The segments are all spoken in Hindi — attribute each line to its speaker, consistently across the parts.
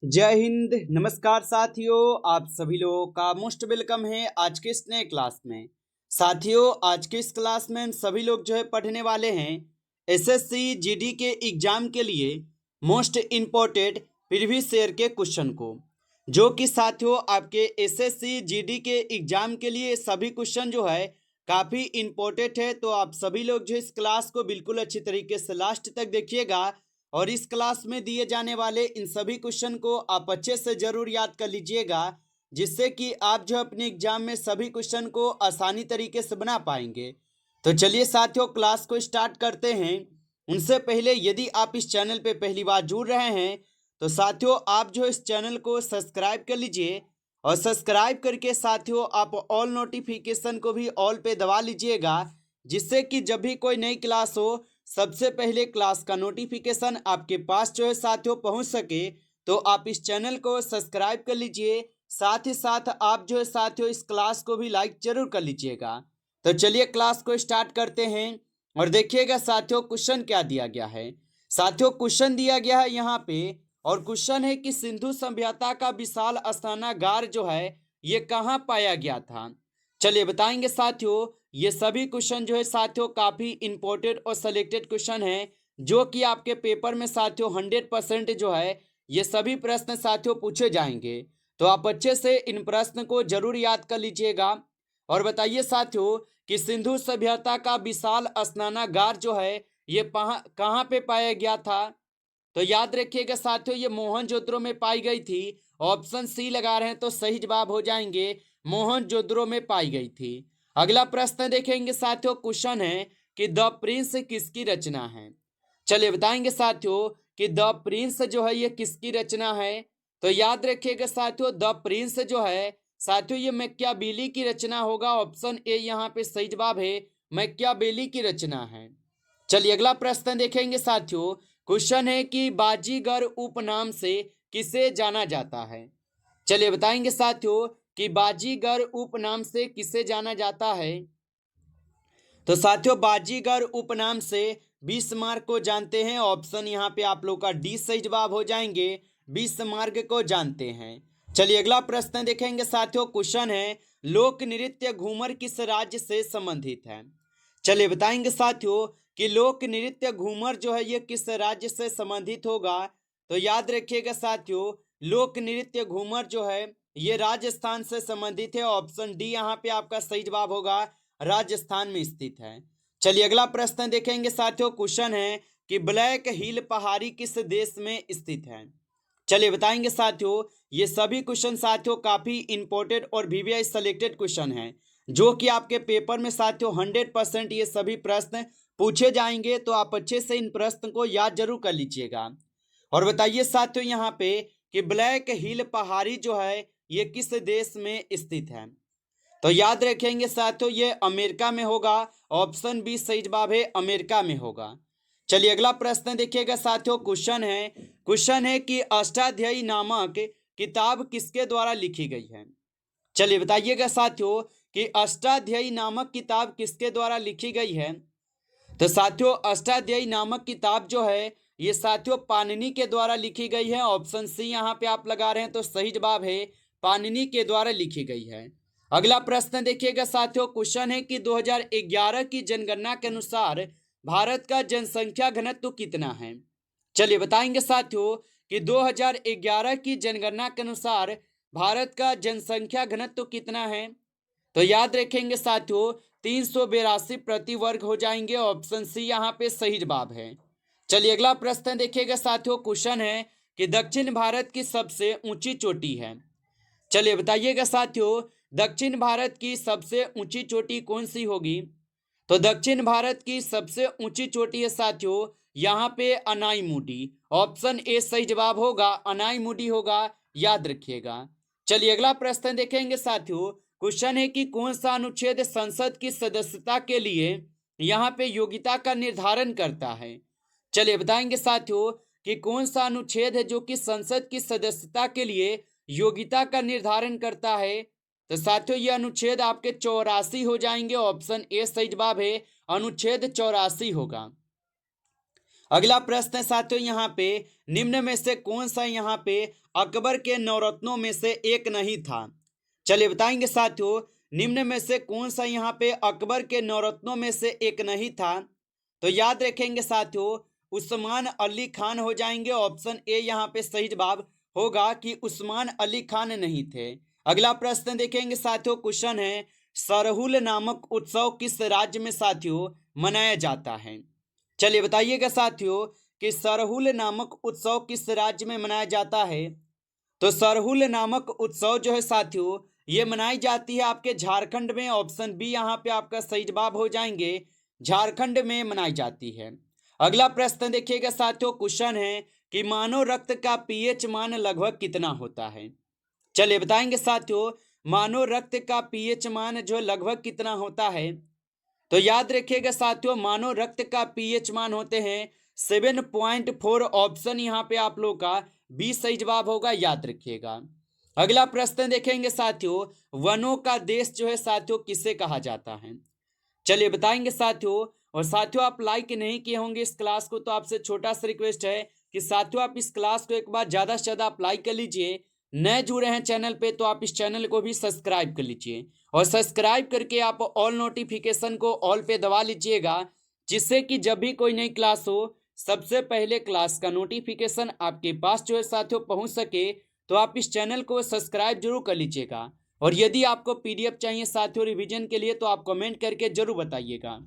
Speaker 1: जय हिंद। नमस्कार साथियों, आप सभी लोगों का मोस्ट वेलकम है आज के इस नए क्लास में। साथियों, आज के इस क्लास में हम सभी लोग जो है पढ़ने वाले हैं एसएससी जीडी के एग्जाम के लिए मोस्ट इम्पोर्टेंट प्रीवियस ईयर के क्वेश्चन को, जो कि साथियों आपके एसएससी जीडी के एग्जाम के लिए सभी क्वेश्चन जो है काफ़ी इम्पोर्टेंट है। तो आप सभी लोग जो इस क्लास को बिल्कुल अच्छी तरीके से लास्ट तक देखिएगा और इस क्लास में दिए जाने वाले इन सभी क्वेश्चन को आप अच्छे से जरूर याद कर लीजिएगा, जिससे कि आप जो अपने एग्जाम में सभी क्वेश्चन को आसानी तरीके से बना पाएंगे। तो चलिए साथियों, क्लास को स्टार्ट करते हैं। उनसे पहले यदि आप इस चैनल पे पहली बार जुड़ रहे हैं तो साथियों आप जो इस चैनल को सब्सक्राइब कर लीजिए और सब्सक्राइब करके साथियों आप ऑल नोटिफिकेशन को भी ऑल पे दबा लीजिएगा, जिससे कि जब भी कोई नई क्लास हो सबसे पहले क्लास का नोटिफिकेशन आपके पास जो है साथियों पहुंच सके। तो आप इस चैनल को सब्सक्राइब कर लीजिए, साथ ही साथ आप जो है साथियों इस क्लास को भी लाइक जरूर कर लीजिएगा। तो चलिए क्लास को स्टार्ट करते हैं और देखिएगा साथियों क्वेश्चन क्या दिया गया है। साथियों क्वेश्चन दिया गया है यहाँ पे, और क्वेश्चन है कि सिंधु सभ्यता का विशाल स्नानागार जो है ये कहाँ पाया गया था। चलिए बताएंगे साथियों। ये सभी क्वेश्चन जो है साथियों काफी इंपॉर्टेंट और सिलेक्टेड क्वेश्चन है, जो कि आपके पेपर में साथियों 100% जो है ये सभी प्रश्न साथियों पूछे जाएंगे। तो आप अच्छे से इन प्रश्न को जरूर याद कर लीजिएगा और बताइए साथियों कि सिंधु सभ्यता का विशाल स्नानागार जो है ये कहाँ पे पाया गया था। तो याद रखिएगा साथियों ये मोहनजोदड़ो में पाई गई थी। ऑप्शन सी लगा रहे हैं तो सही जवाब हो जाएंगे मोहनजोदड़ो में पाई गई थी। अगला प्रश्न देखेंगे साथियों, क्वेश्चन है कि द प्रिंस किसकी रचना है। चलिए बताएंगे साथियों कि द प्रिंस जो है ये किसकी रचना है। तो याद रखिएगा साथियों द प्रिंस जो है साथियों ये मैकियावेली की रचना होगा। ऑप्शन ए यहाँ पे सही जवाब है, मैकियावेली की रचना है। चलिए अगला प्रश्न देखेंगे साथियों, क्वेश्चन है कि बाजीगर उपनाम से किसे जाना जाता है। चलिए बताएंगे साथियों कि बाजीगर उपनाम से किसे जाना जाता है। तो साथियों बाजीगर उपनाम से बिस्मार्क को जानते हैं। ऑप्शन यहाँ पे आप लोग का डी सही जवाब हो जाएंगे, बिस्मार्क को जानते हैं। चलिए अगला प्रश्न देखेंगे साथियों, क्वेश्चन है लोक नृत्य घूमर किस राज्य से संबंधित है। चलिए बताएंगे साथियों कि लोक नृत्य घूमर जो है ये किस राज्य से संबंधित होगा। तो याद रखिएगा साथियों लोक नृत्य घूमर जो है ये राजस्थान से संबंधित है। ऑप्शन डी यहाँ पे आपका सही जवाब होगा, राजस्थान में स्थित है। चलिए अगला प्रश्न देखेंगे साथियों, क्वेश्चन है कि ब्लैक हिल पहाड़ी किस देश में स्थित है। चलिए बताएंगे साथियों ये सभी क्वेश्चन साथियों काफी इंपॉर्टेंट और वीवीआई सेलेक्टेड क्वेश्चन हैं, जो कि आपके पेपर में साथियों 100% ये सभी प्रश्न पूछे जाएंगे। तो आप अच्छे से इन प्रश्न को याद जरूर कर लीजिएगा और बताइए साथियों यहाँ पे कि ब्लैक हिल पहाड़ी जो है ये किस देश में स्थित है। तो याद रखेंगे साथियों ये अमेरिका में होगा। ऑप्शन बी सही जवाब है, अमेरिका में होगा। चलिए अगला प्रश्न देखिएगा साथियों, क्वेश्चन है कि अष्टाध्यायी नामक किताब किसके द्वारा लिखी गई है। चलिए बताइएगा साथियों कि अष्टाध्यायी नामक किताब किसके द्वारा लिखी गई है। तो साथियों अष्टाध्यायी नामक किताब जो है ये साथियों पाणिनि के द्वारा लिखी गई है। ऑप्शन सी यहाँ पे आप लगा रहे हैं तो सही जवाब है, पाणिनि के द्वारा लिखी गई है। अगला प्रश्न देखिएगा साथियों, क्वेश्चन है कि 2011 की जनगणना के अनुसार भारत का जनसंख्या घनत्व कितना है। चलिए बताएंगे साथियों कि 2011 की जनगणना के अनुसार भारत का जनसंख्या घनत्व कितना है। तो याद रखेंगे साथियों 382 प्रति वर्ग हो जाएंगे। ऑप्शन सी यहाँ पे सही जवाब है। चलिए अगला प्रश्न देखिएगा साथियों, क्वेश्चन है कि दक्षिण भारत की सबसे ऊंची चोटी है। चलिए बताइएगा साथियों दक्षिण भारत की सबसे ऊंची चोटी कौन सी होगी। तो दक्षिण भारत की सबसे ऊंची चोटी है साथियों यहाँ पे अनाईमुडी। ऑप्शन ए सही जवाब होगा, अनाईमुडी होगा, याद रखिएगा। चलिए अगला प्रश्न देखेंगे साथियों, क्वेश्चन है कि कौन सा अनुच्छेद संसद की सदस्यता के लिए यहाँ पे योग्यता का निर्धारण करता है। चलिए बताएंगे साथियों कि कौन सा अनुच्छेद है जो कि संसद की सदस्यता के लिए योग्यता का निर्धारण करता है। तो साथियों ये अनुच्छेद आपके 84 हो जाएंगे। ऑप्शन ए सही जवाब है, अनुच्छेद 84 होगा। अगला प्रश्न है साथियों यहाँ पे, निम्न में से कौन सा यहाँ पे अकबर के नवरत्नों में से एक नहीं था। चलिए बताएंगे साथियों, निम्न में से कौन सा यहाँ पे अकबर के नवरत्नों में से एक नहीं था। तो याद रखेंगे साथियों, उस्मान अली खान हो जाएंगे। ऑप्शन ए यहाँ पे सही जवाब होगा कि उस्मान अली खान नहीं थे। अगला प्रश्न देखेंगे साथियों, क्वेश्चन है, सरहुल नामक उत्सव किस राज्य में साथियों मनाया जाता है। चलिए बताइएगा साथियों कि सरहुल नामक उत्सव किस राज्य में मनाया जाता है। तो सरहुल नामक उत्सव जो है साथियों ये मनाई जाती है आपके झारखंड में। ऑप्शन बी यहाँ पे आपका सही जवाब हो जाएंगे, झारखंड में मनाई जाती है। अगला प्रश्न देखिएगा साथियों, क्वेश्चन है कि मानव रक्त का पीएच मान लगभग कितना होता है। चलिए बताएंगे साथियों, मानव रक्त का पीएच मान जो लगभग कितना होता है। तो याद रखिएगा साथियों, मानव रक्त का पीएच मान होते हैं 7.4। ऑप्शन यहाँ पे आप लोग का बी सही जवाब होगा, याद रखिएगा। अगला प्रश्न देखेंगे साथियों, वनों का देश जो है साथियों किसे कहा जाता है। चलिए बताएंगे साथियों, और साथियों आप लाइक नहीं किए होंगे इस क्लास को, तो आपसे छोटा सा रिक्वेस्ट है कि साथियों आप इस क्लास को एक बार ज़्यादा से ज़्यादा आप लाइक कर लीजिए। नए जुड़े हैं चैनल पे तो आप इस चैनल को भी सब्सक्राइब कर लीजिए, और सब्सक्राइब करके आप ऑल नोटिफिकेशन को ऑल पे दबा लीजिएगा, जिससे कि जब भी कोई नई क्लास हो सबसे पहले क्लास का नोटिफिकेशन आपके पास जो है साथियों पहुंच सके। तो आप इस चैनल को सब्सक्राइब जरूर कर लीजिएगा। और यदि आपको पीडीएफ चाहिए साथियों रिवीजन के लिए तो आप कमेंट करके जरूर बताइएगा।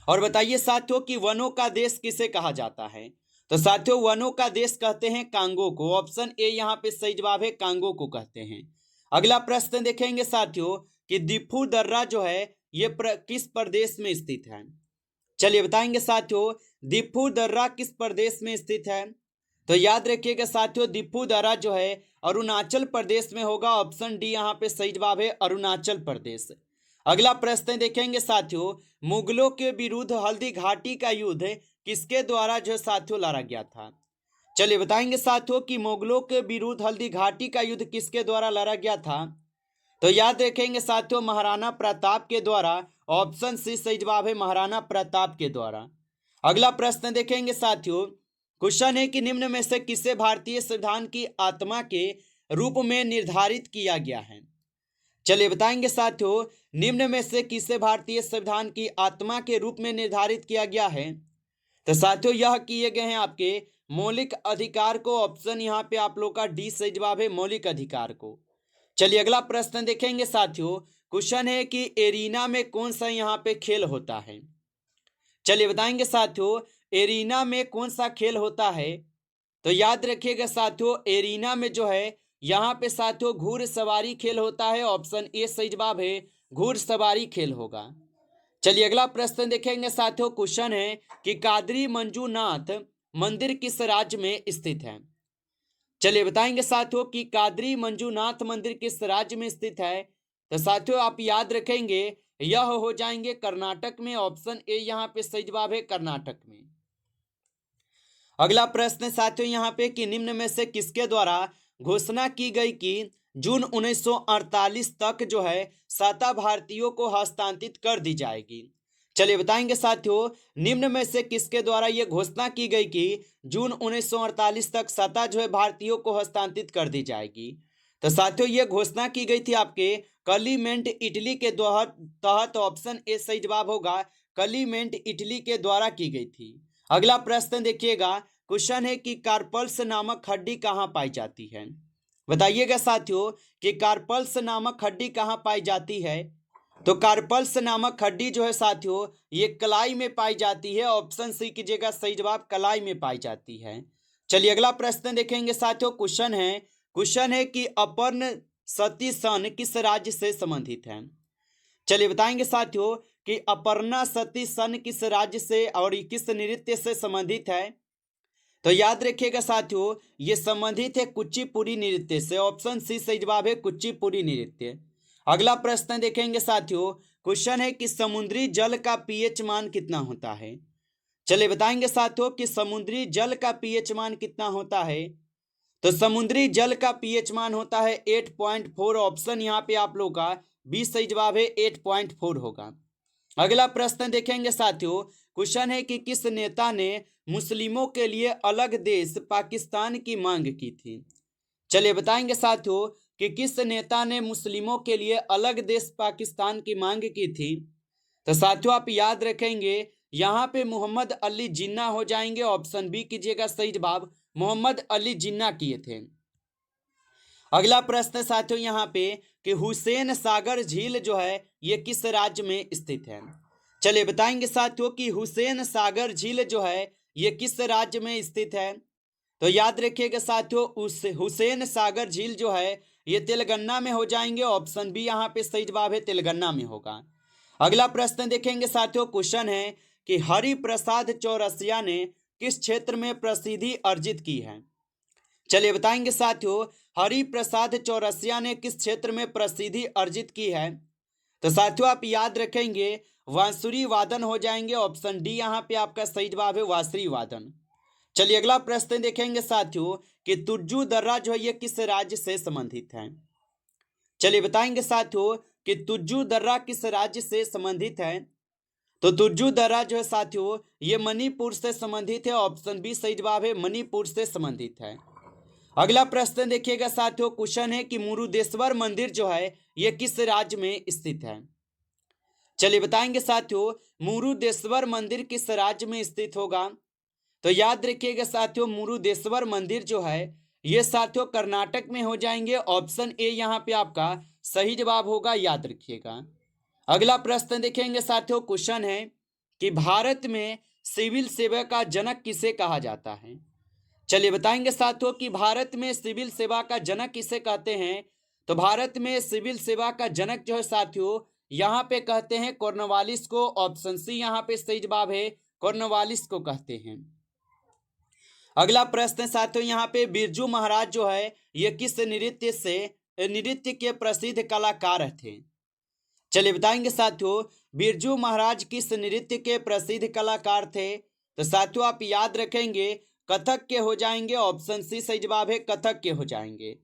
Speaker 1: और बताइए साथियों कि वनों का देश किसे कहा जाता है। तो साथियों वनों का देश कहते हैं कांगो को। ऑप्शन ए यहाँ पे सही जवाब है, कांगो को कहते हैं। अगला प्रश्न देखेंगे साथियों कि दिफू दर्रा जो है ये किस प्रदेश में स्थित है। चलिए बताएंगे साथियों, दिफू दर्रा किस प्रदेश में स्थित है। तो याद रखिएगा साथियों, दिफू दर्रा जो है अरुणाचल प्रदेश में होगा। ऑप्शन डी यहाँ पे सही जवाब है, अरुणाचल प्रदेश। अगला प्रश्न देखेंगे साथियों, मुगलों के विरुद्ध हल्दी घाटी का युद्ध किसके द्वारा जो साथियों लड़ा गया था। चलिए बताएंगे साथियों कि मुगलों के विरुद्ध हल्दी घाटी का युद्ध किसके द्वारा लड़ा गया था। तो याद रखेंगे साथियों, महाराणा प्रताप के द्वारा। ऑप्शन सी सही जवाब है, महाराणा प्रताप के द्वारा। अगला प्रश्न देखेंगे साथियों, क्वेश्चन है कि निम्न में से किसे भारतीय संविधान की आत्मा के रूप में निर्धारित किया गया है। चलिए बताएंगे साथियों, निम्न में से किसे भारतीय संविधान की आत्मा के रूप में निर्धारित किया गया है। तो साथियों यह किए गए हैं आपके मौलिक अधिकार को। ऑप्शन यहाँ पे आप लोग का डी सही जवाब है, मौलिक अधिकार को। चलिए अगला प्रश्न देखेंगे साथियों, क्वेश्चन है कि एरीना में कौन सा यहाँ पे खेल होता है। चलिए बताएंगे साथियों, एरीना में कौन सा खेल होता है। तो याद रखिएगा साथियों, एरीना में जो है यहाँ पे साथियों घुड़सवारी खेल होता है। ऑप्शन ए सही जवाब है, घुड़सवारी खेल होगा। चलिए अगला प्रश्न देखेंगे साथियों, क्वेश्चन है कि कादरी मंजूनाथ मंदिर किस राज्य में स्थित है। चलिए बताएंगे साथियों कि कादरी मंजूनाथ मंदिर किस राज्य में स्थित है। तो साथियों आप याद रखेंगे यह हो जाएंगे कर्नाटक में। ऑप्शन ए यहाँ पे सही जवाब है, कर्नाटक में। अगला प्रश्न साथियों यहाँ पे कि निम्न में से किसके द्वारा घोषणा की गई कि जून 1948 तक जो है सत्ता भारतीयों को हस्तांतरित कर दी जाएगी। चलिए बताएंगे साथियों, निम्न में से किसके द्वारा यह घोषणा की गई कि जून 1948 तक सत्ता जो है भारतीयों को हस्तांतरित कर दी जाएगी। तो साथियों यह घोषणा की गई थी आपके क्लीमेंट इटली के तहत। ऑप्शन ए सही जवाब होगा, क्लीमेंट इटली के द्वारा की गई थी। अगला प्रश्न देखिएगा, क्वेश्चन है कि कार्पल्स नामक हड्डी कहाँ पाई जाती है। बताइएगा साथियों कि कार्पल्स नामक हड्डी कहाँ पाई जाती है। तो कार्पल्स नामक हड्डी जो है साथियों ये कलाई में पाई जाती है। ऑप्शन सी कीजिएगा सही जवाब, कलाई में पाई जाती है। चलिए अगला प्रश्न देखेंगे साथियों, क्वेश्चन है कि अपर्ण सती सन किस राज्य से संबंधित है। चलिए बताएंगे साथियों कि अपर्णा सती सन किस राज्य से और किस नृत्य से संबंधित है। तो याद रखिएगा साथियों ये संबंधित है कुचिपुड़ी नृत्य से। ऑप्शन सी सही जवाब है, कुचिपुड़ी नृत्य। अगला प्रश्न देखेंगे साथियों, क्वेश्चन है कि समुद्री जल का पीएच मान कितना होता है। चलिए बताएंगे साथियों कि समुद्री जल का पीएच मान कितना होता है। तो समुद्री जल का पीएच मान होता है 8.4। ऑप्शन यहाँ पे आप लोग का बी सही जवाब है, 8.4 होगा। अगला प्रश्न देखेंगे साथियों, क्वेश्चन है कि किस नेता ने मुस्लिमों के लिए अलग देश पाकिस्तान की मांग की थी। चलिए बताएंगे साथियों कि किस नेता ने मुस्लिमों के लिए अलग देश पाकिस्तान की मांग की थी। तो साथियों आप याद रखेंगे यहाँ पे मोहम्मद अली जिन्ना हो जाएंगे। ऑप्शन बी कीजिएगा सही जवाब, मोहम्मद अली जिन्ना किए थे। अगला प्रश्न साथियों यहाँ पे कि हुसैन सागर झील जो है ये किस राज्य में स्थित है। चलिए बताएंगे साथियों कि हुसैन सागर झील जो है ये किस राज्य में स्थित है। तो याद रखिएगा साथियों उस हुसैन सागर झील जो है ये तेलंगाना में हो जाएंगे। ऑप्शन बी यहाँ पे सही जवाब है, तेलंगाना में होगा। अगला प्रश्न देखेंगे साथियों, क्वेश्चन है कि हरिप्रसाद चौरसिया ने किस क्षेत्र में प्रसिद्धि अर्जित की है। चलिए बताएंगे साथियों हरिप्रसाद चौरसिया ने किस क्षेत्र में प्रसिद्धि अर्जित की है। तो साथियों आप याद रखेंगे बांसुरी वादन हो जाएंगे। ऑप्शन डी यहाँ पे आपका सही जवाब है, बांसुरी वादन। चलिए अगला प्रश्न देखेंगे साथियों कि तुर्जु दर्रा जो है ये किस राज्य से संबंधित है। चलिए बताएंगे साथियों कि तुर्जु दर्रा किस राज्य से संबंधित है। तो तुर्जु दर्रा जो है साथियों ये मणिपुर से संबंधित है। ऑप्शन बी सही जवाब है, मणिपुर से संबंधित है। अगला प्रश्न देखिएगा साथियों, क्वेश्चन है कि मुरुदेश्वर मंदिर जो है ये किस राज्य में स्थित है। चलिए बताएंगे साथियों मुरुदेश्वर मंदिर किस राज्य में स्थित होगा। तो याद रखिएगा साथियों मुरुदेश्वर मंदिर जो है ये साथियों कर्नाटक में हो जाएंगे। ऑप्शन ए यहाँ पे आपका सही जवाब होगा, याद रखिएगा। अगला प्रश्न देखेंगे साथियों, क्वेश्चन है कि भारत में सिविल सेवा का जनक किसे कहा जाता है। चलिए बताएंगे साथियों कि भारत में सिविल सेवा का जनक किसे कहते हैं। तो भारत में सिविल सेवा का जनक जो है साथियों यहाँ पे कहते हैं कॉर्नवालिस को। ऑप्शन सी यहाँ पे सही जवाब है, कॉर्नवालिस को कहते हैं। अगला प्रश्न साथियों यहाँ पे बिरजू महाराज जो है ये किस नृत्य के प्रसिद्ध कलाकार थे। चलिए बताएंगे साथियों बिरजू महाराज किस नृत्य के प्रसिद्ध कलाकार थे। तो साथियों आप याद रखेंगे कथक के हो जाएंगे। ऑप्शन सी सही जवाब है, कथक के हो जाएंगे।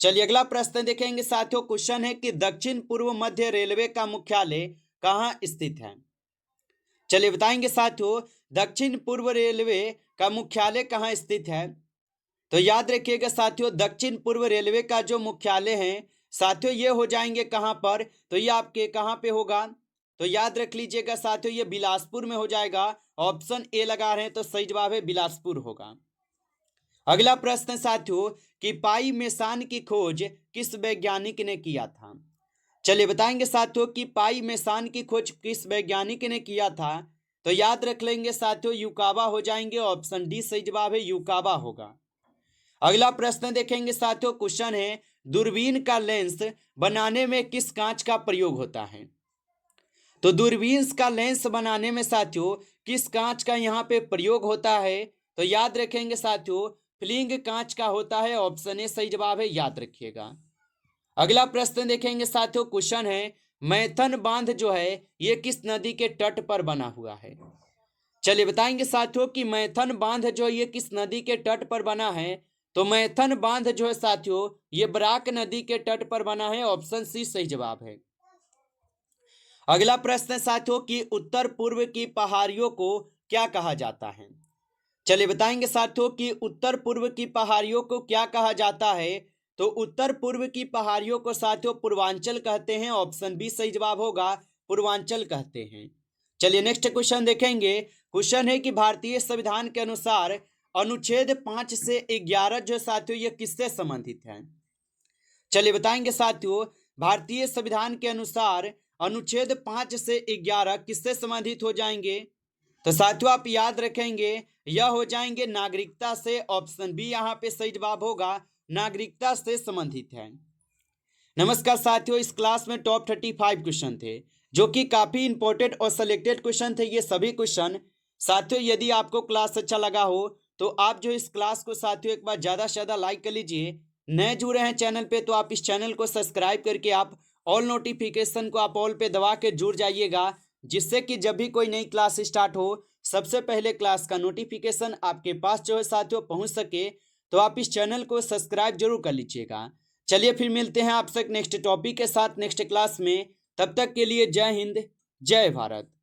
Speaker 1: चलिए अगला प्रश्न देखेंगे साथियों, क्वेश्चन है कि दक्षिण पूर्व मध्य रेलवे का मुख्यालय कहाँ स्थित है। चलिए बताएंगे साथियों दक्षिण पूर्व रेलवे का मुख्यालय कहाँ स्थित है। तो याद रखिएगा साथियों दक्षिण पूर्व रेलवे का जो मुख्यालय है साथियों ये हो जाएंगे कहाँ पर। तो ये आपके कहाँ पे होगा। तो याद रख लीजिएगा साथियों ये बिलासपुर में हो जाएगा। ऑप्शन ए लगा रहे हैं तो सही जवाब है बिलासपुर होगा। अगला प्रश्न साथियों कि पाई मेसान की खोज किस वैज्ञानिक ने किया था। चलिए बताएंगे साथियों कि पाई मेसान की खोज किस वैज्ञानिक ने किया था। तो याद रख लेंगे साथियों युकावा हो जाएंगे। ऑप्शन डी सही जवाब है, युकावा होगा। अगला प्रश्न देखेंगे साथियों, क्वेश्चन है दूरबीन का लेंस बनाने में किस कांच का प्रयोग होता है। तो दूरबीन का लेंस बनाने में साथियों किस कांच का यहाँ पे प्रयोग होता है। तो याद रखेंगे साथियों फ्लिंग कांच का होता है। ऑप्शन ए सही जवाब है, याद रखिएगा। अगला प्रश्न देखेंगे साथियों, क्वेश्चन है मैथन बांध जो है ये किस नदी के तट पर बना हुआ है। चलिए बताएंगे साथियों कि मैथन बांध जो ये किस नदी के तट पर बना है। तो मैथन बांध जो है साथियों ये बराक नदी के तट पर बना है। ऑप्शन सी सही जवाब है। अगला प्रश्न साथियों कि उत्तर पूर्व की पहाड़ियों को क्या कहा जाता है। चलिए बताएंगे साथियों कि उत्तर पूर्व की पहाड़ियों को क्या कहा जाता है। तो उत्तर पूर्व की पहाड़ियों को साथियों पूर्वांचल कहते हैं। ऑप्शन बी सही जवाब होगा, पूर्वांचल कहते हैं। चलिए नेक्स्ट क्वेश्चन देखेंगे। क्वेश्चन है कि भारतीय संविधान के अनुसार अनुच्छेद 5 से 11 जो साथियों ये किससे संबंधित है। चलिए बताएंगे साथियों भारतीय संविधान के अनुसार अनुच्छेद 5 से 11 किससे संबंधित हो जाएंगे। तो साथियों आप याद रखेंगे यह हो जाएंगे नागरिकता से। ऑप्शन बी यहाँ पे सही जवाब होगा, नागरिकता से संबंधित है। नमस्कार साथियों, इस क्लास में टॉप 35 क्वेश्चन थे जो कि काफी इंपॉर्टेंट और सिलेक्टेड क्वेश्चन थे। ये सभी क्वेश्चन साथियों यदि आपको क्लास अच्छा लगा हो तो आप जो इस क्लास को साथियों एक बार ज्यादा से ज्यादा लाइक कर लीजिए। नए जुड़े हैं चैनल पे तो आप इस चैनल को सब्सक्राइब करके आप ऑल नोटिफिकेशन को आप ऑल पे दबा के जुड़ जाइएगा, जिससे कि जब भी कोई नई क्लास स्टार्ट हो सबसे पहले क्लास का नोटिफिकेशन आपके पास जो है साथियों पहुंच सके। तो आप इस चैनल को सब्सक्राइब जरूर कर लीजिएगा। चलिए फिर मिलते हैं आपसे नेक्स्ट टॉपिक के साथ नेक्स्ट क्लास में। तब तक के लिए जय हिंद, जय भारत।